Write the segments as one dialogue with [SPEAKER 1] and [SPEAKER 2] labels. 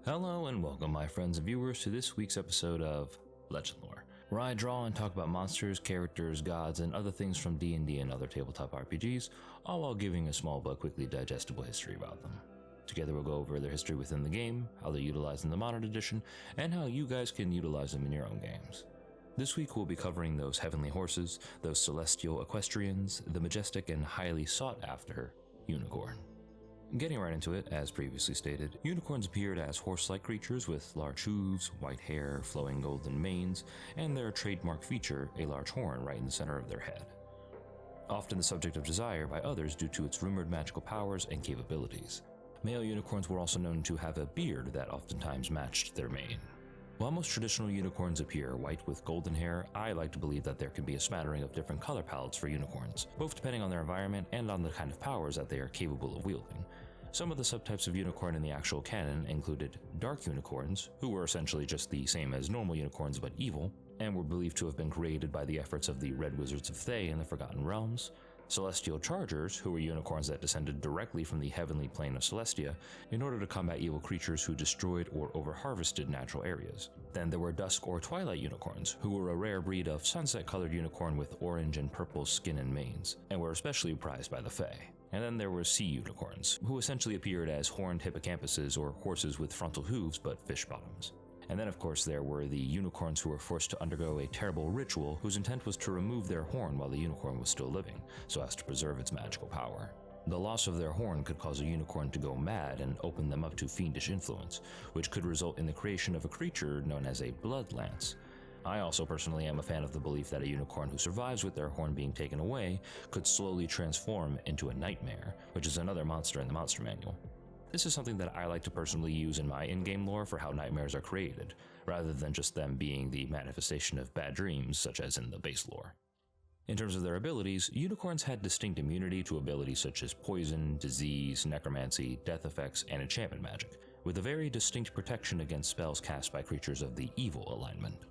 [SPEAKER 1] Hello and welcome my friends and viewers to this week's episode of Legendlore, where I draw and talk about monsters, characters, gods, and other things from D&D and other tabletop RPGs, all while giving a small but quickly digestible history about them. Together we'll go over their history within the game, how they're utilized in the modern edition, and how you guys can utilize them in your own games. This week we'll be covering those heavenly horses, those celestial equestrians, the majestic and highly sought after unicorn. Getting right into it, as previously stated, unicorns appeared as horse-like creatures with large hooves, white hair, flowing golden manes, and their trademark feature, a large horn right in the center of their head. Often the subject of desire by others due to its rumored magical powers and capabilities. Male unicorns were also known to have a beard that oftentimes matched their mane. While most traditional unicorns appear white with golden hair, I like to believe that there can be a smattering of different color palettes for unicorns, both depending on their environment and on the kind of powers that they are capable of wielding. Some of the subtypes of unicorn in the actual canon included dark unicorns, who were essentially just the same as normal unicorns but evil, and were believed to have been created by the efforts of the Red Wizards of Thay in the Forgotten Realms. Celestial Chargers, who were unicorns that descended directly from the heavenly plane of Celestia in order to combat evil creatures who destroyed or overharvested natural areas. Then there were Dusk or Twilight unicorns, who were a rare breed of sunset-colored unicorn with orange and purple skin and manes, and were especially prized by the Fae. And then there were sea unicorns, who essentially appeared as horned hippocampuses or horses with frontal hooves but fish bottoms. And then of course there were the unicorns who were forced to undergo a terrible ritual whose intent was to remove their horn while the unicorn was still living, so as to preserve its magical power. The loss of their horn could cause a unicorn to go mad and open them up to fiendish influence, which could result in the creation of a creature known as a blood lance. I also personally am a fan of the belief that a unicorn who survives with their horn being taken away could slowly transform into a nightmare, which is another monster in the monster manual. This is something that I like to personally use in my in-game lore for how nightmares are created, rather than just them being the manifestation of bad dreams such as in the base lore. In terms of their abilities, unicorns had distinct immunity to abilities such as poison, disease, necromancy, death effects, and enchantment magic, with a very distinct protection against spells cast by creatures of the evil alignment.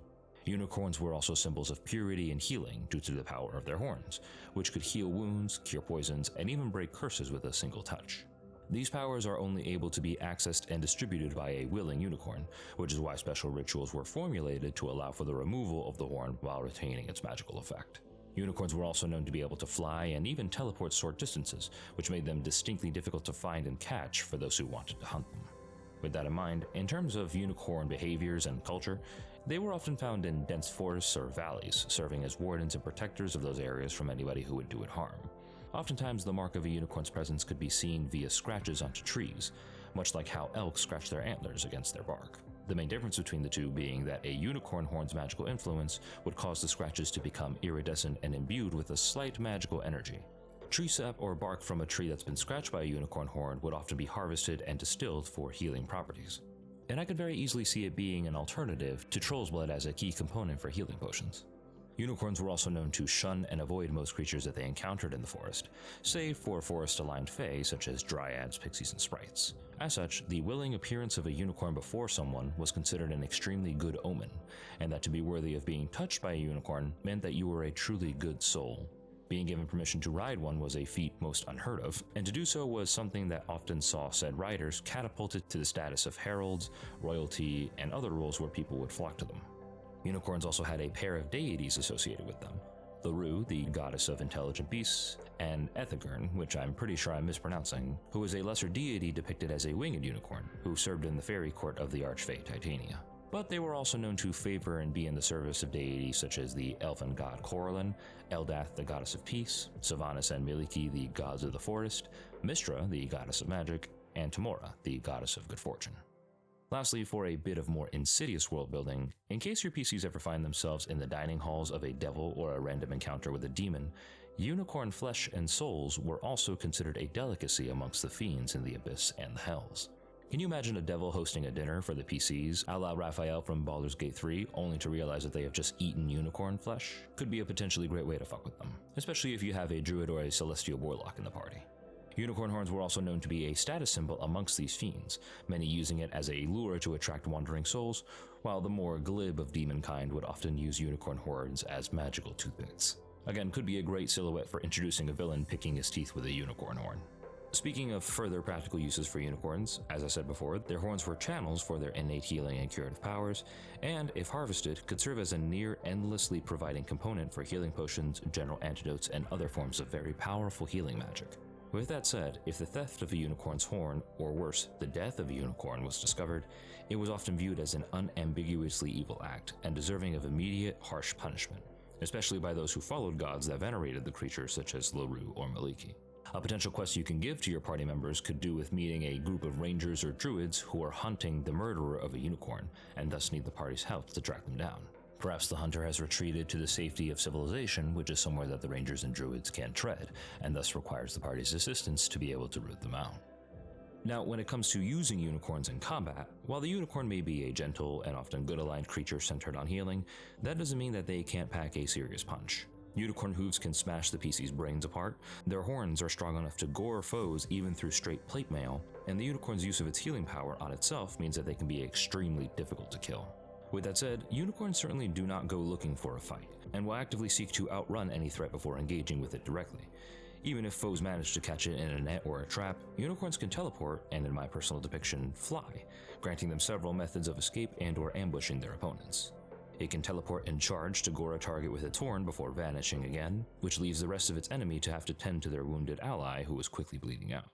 [SPEAKER 1] Unicorns were also symbols of purity and healing due to the power of their horns, which could heal wounds, cure poisons, and even break curses with a single touch. These powers are only able to be accessed and distributed by a willing unicorn, which is why special rituals were formulated to allow for the removal of the horn while retaining its magical effect. Unicorns were also known to be able to fly and even teleport short distances, which made them distinctly difficult to find and catch for those who wanted to hunt them. With that in mind, in terms of unicorn behaviors and culture, they were often found in dense forests or valleys, serving as wardens and protectors of those areas from anybody who would do it harm. Oftentimes, the mark of a unicorn's presence could be seen via scratches onto trees, much like how elk scratch their antlers against their bark. The main difference between the two being that a unicorn horn's magical influence would cause the scratches to become iridescent and imbued with a slight magical energy. Tree sap or bark from a tree that's been scratched by a unicorn horn would often be harvested and distilled for healing properties. And I could very easily see it being an alternative to troll's blood as a key component for healing potions. Unicorns were also known to shun and avoid most creatures that they encountered in the forest, save for forest-aligned fae such as dryads, pixies, and sprites. As such, the willing appearance of a unicorn before someone was considered an extremely good omen, and that to be worthy of being touched by a unicorn meant that you were a truly good soul. Being given permission to ride one was a feat most unheard of, and to do so was something that often saw said riders catapulted to the status of heralds, royalty, and other roles where people would flock to them. Unicorns also had a pair of deities associated with them: Laru, the goddess of intelligent beasts, and Ethegern, which I'm pretty sure I'm mispronouncing, who was a lesser deity depicted as a winged unicorn, who served in the fairy court of the archfey Titania. But they were also known to favor and be in the service of deities such as the elfin god Coralin, Eldath, the goddess of peace, Sylvanas and Miliki, the gods of the forest, Mistra, the goddess of magic, and Tamora, the goddess of good fortune. Lastly, for a bit of more insidious world building, in case your PCs ever find themselves in the dining halls of a devil or a random encounter with a demon, unicorn flesh and souls were also considered a delicacy amongst the fiends in the abyss and the hells. Can you imagine a devil hosting a dinner for the PCs, a la Raphael from Baldur's Gate 3, only to realize that they have just eaten unicorn flesh? Could be a potentially great way to fuck with them, especially if you have a druid or a celestial warlock in the party. Unicorn horns were also known to be a status symbol amongst these fiends, many using it as a lure to attract wandering souls, while the more glib of demon kind would often use unicorn horns as magical toothpicks. Again, could be a great silhouette for introducing a villain picking his teeth with a unicorn horn. Speaking of further practical uses for unicorns, as I said before, their horns were channels for their innate healing and curative powers, and if harvested, could serve as a near endlessly providing component for healing potions, general antidotes, and other forms of very powerful healing magic. With that said, if the theft of a unicorn's horn, or worse, the death of a unicorn was discovered, it was often viewed as an unambiguously evil act and deserving of immediate, harsh punishment, especially by those who followed gods that venerated the creature such as Laru or Maliki. A potential quest you can give to your party members could do with meeting a group of rangers or druids who are hunting the murderer of a unicorn, and thus need the party's help to track them down. Perhaps the hunter has retreated to the safety of civilization, which is somewhere that the rangers and druids can't tread, and thus requires the party's assistance to be able to root them out. Now, when it comes to using unicorns in combat, while the unicorn may be a gentle and often good-aligned creature centered on healing, that doesn't mean that they can't pack a serious punch. Unicorn hooves can smash the PC's brains apart, their horns are strong enough to gore foes even through straight plate mail, and the unicorn's use of its healing power on itself means that they can be extremely difficult to kill. With that said, unicorns certainly do not go looking for a fight, and will actively seek to outrun any threat before engaging with it directly. Even if foes manage to catch it in a net or a trap, unicorns can teleport, and in my personal depiction, fly, granting them several methods of escape and/or ambushing their opponents. It can teleport and charge to gore a target with its horn before vanishing again, which leaves the rest of its enemy to have to tend to their wounded ally who is quickly bleeding out.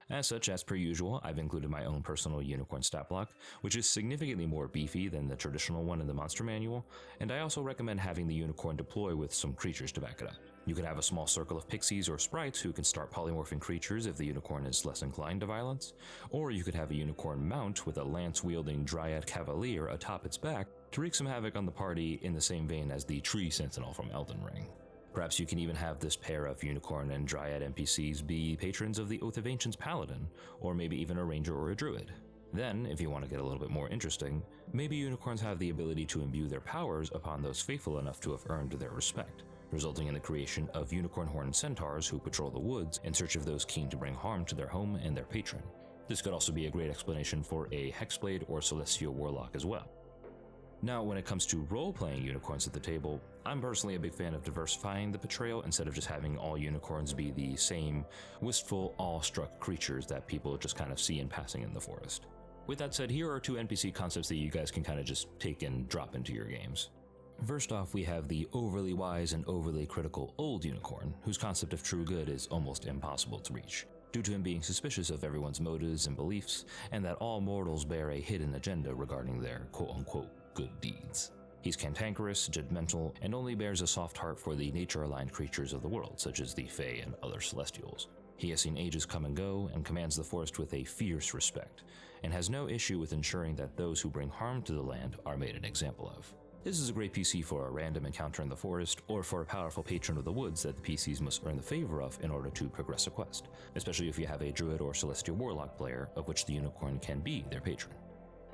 [SPEAKER 1] As such, as per usual, I've included my own personal unicorn stat block, which is significantly more beefy than the traditional one in the monster manual, and I also recommend having the unicorn deploy with some creatures to back it up. You could have a small circle of pixies or sprites who can start polymorphing creatures if the unicorn is less inclined to violence, or you could have a unicorn mount with a lance-wielding dryad cavalier atop its back to wreak some havoc on the party in the same vein as the tree sentinel from Elden Ring. Perhaps you can even have this pair of unicorn and dryad NPCs be patrons of the Oath of Ancients paladin, or maybe even a ranger or a druid. Then, if you want to get a little bit more interesting, maybe unicorns have the ability to imbue their powers upon those faithful enough to have earned their respect, resulting in the creation of unicorn horned centaurs who patrol the woods in search of those keen to bring harm to their home and their patron. This could also be a great explanation for a hexblade or celestial warlock as well. Now, when it comes to role-playing unicorns at the table, I'm personally a big fan of diversifying the portrayal instead of just having all unicorns be the same wistful, awestruck creatures that people just kind of see in passing in the forest. With that said, here are two NPC concepts that you guys can kind of just take and drop into your games. First off, we have the overly wise and overly critical old unicorn, whose concept of true good is almost impossible to reach, due to him being suspicious of everyone's motives and beliefs, and that all mortals bear a hidden agenda regarding their quote-unquote good deeds. He's cantankerous, judgmental, and only bears a soft heart for the nature-aligned creatures of the world, such as the Fae and other celestials. He has seen ages come and go, and commands the forest with a fierce respect, and has no issue with ensuring that those who bring harm to the land are made an example of. This is a great PC for a random encounter in the forest, or for a powerful patron of the woods that the PCs must earn the favor of in order to progress a quest, especially if you have a druid or celestial warlock player, of which the unicorn can be their patron.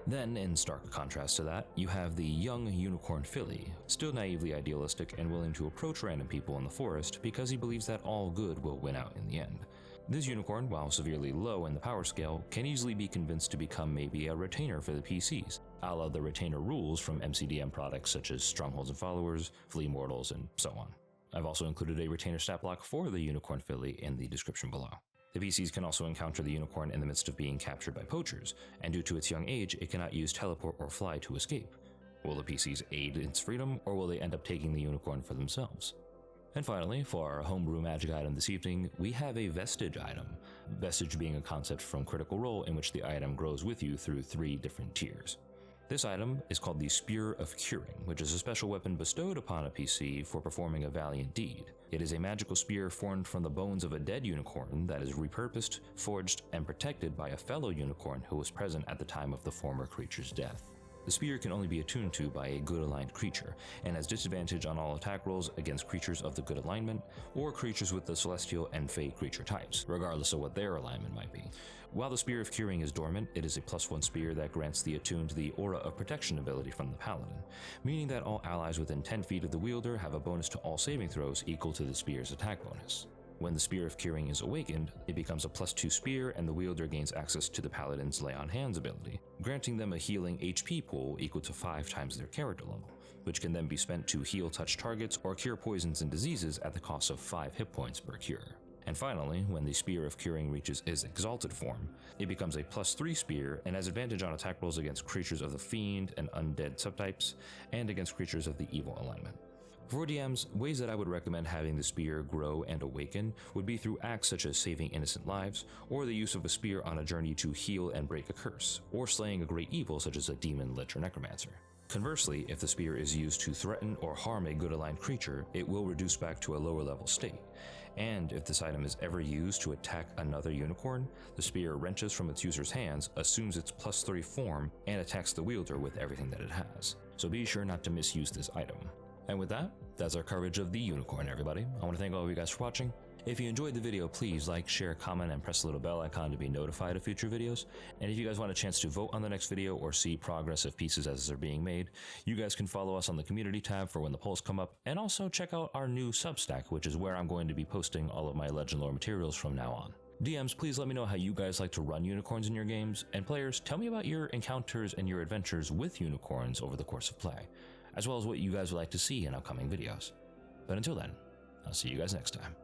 [SPEAKER 1] Then, in stark contrast to that, you have the young unicorn filly, still naively idealistic and willing to approach random people in the forest because he believes that all good will win out in the end. This unicorn, while severely low in the power scale, can easily be convinced to become maybe a retainer for the PCs, a la the retainer rules from MCDM products such as Strongholds and Followers, Flea Mortals, and so on. I've also included a retainer stat block for the unicorn filly in the description below. The PCs can also encounter the unicorn in the midst of being captured by poachers, and due to its young age, it cannot use teleport or fly to escape. Will the PCs aid its freedom, or will they end up taking the unicorn for themselves? And finally, for our homebrew magic item this evening, we have a vestige item, vestige being a concept from Critical Role in which the item grows with you through 3 different tiers. This item is called the Spear of Curing, which is a special weapon bestowed upon a PC for performing a valiant deed. It is a magical spear formed from the bones of a dead unicorn that is repurposed, forged, and protected by a fellow unicorn who was present at the time of the former creature's death. The spear can only be attuned to by a good aligned creature, and has disadvantage on all attack rolls against creatures of the good alignment, or creatures with the celestial and fey creature types, regardless of what their alignment might be. While the Spear of Curing is dormant, it is a +1 spear that grants the attuned the Aura of Protection ability from the Paladin, meaning that all allies within 10 feet of the wielder have a bonus to all saving throws equal to the spear's attack bonus. When the Spear of Curing is awakened, it becomes a +2 spear and the wielder gains access to the Paladin's Lay on Hands ability, granting them a healing HP pool equal to 5 times their character level, which can then be spent to heal touch targets or cure poisons and diseases at the cost of 5 hit points per cure. And finally, when the Spear of Curing reaches its exalted form, it becomes a +3 spear and has advantage on attack rolls against creatures of the Fiend and Undead subtypes, and against creatures of the Evil alignment. For DMs, ways that I would recommend having the spear grow and awaken would be through acts such as saving innocent lives, or the use of a spear on a journey to heal and break a curse, or slaying a great evil such as a demon, lich, or necromancer. Conversely, if the spear is used to threaten or harm a good aligned creature, it will reduce back to a lower level state. And if this item is ever used to attack another unicorn, the spear wrenches from its user's hands, assumes its +3 form, and attacks the wielder with everything that it has. So be sure not to misuse this item. And with that, that's our coverage of the unicorn, everybody. I want to thank all of you guys for watching. If you enjoyed the video, please like, share, comment, and press the little bell icon to be notified of future videos. And if you guys want a chance to vote on the next video or see progress of pieces as they're being made, you guys can follow us on the community tab for when the polls come up, and also check out our new Substack, which is where I'm going to be posting all of my Legendlore materials from now on. DMs, please let me know how you guys like to run unicorns in your games, and players, tell me about your encounters and your adventures with unicorns over the course of play, as well as what you guys would like to see in upcoming videos. But until then, I'll see you guys next time.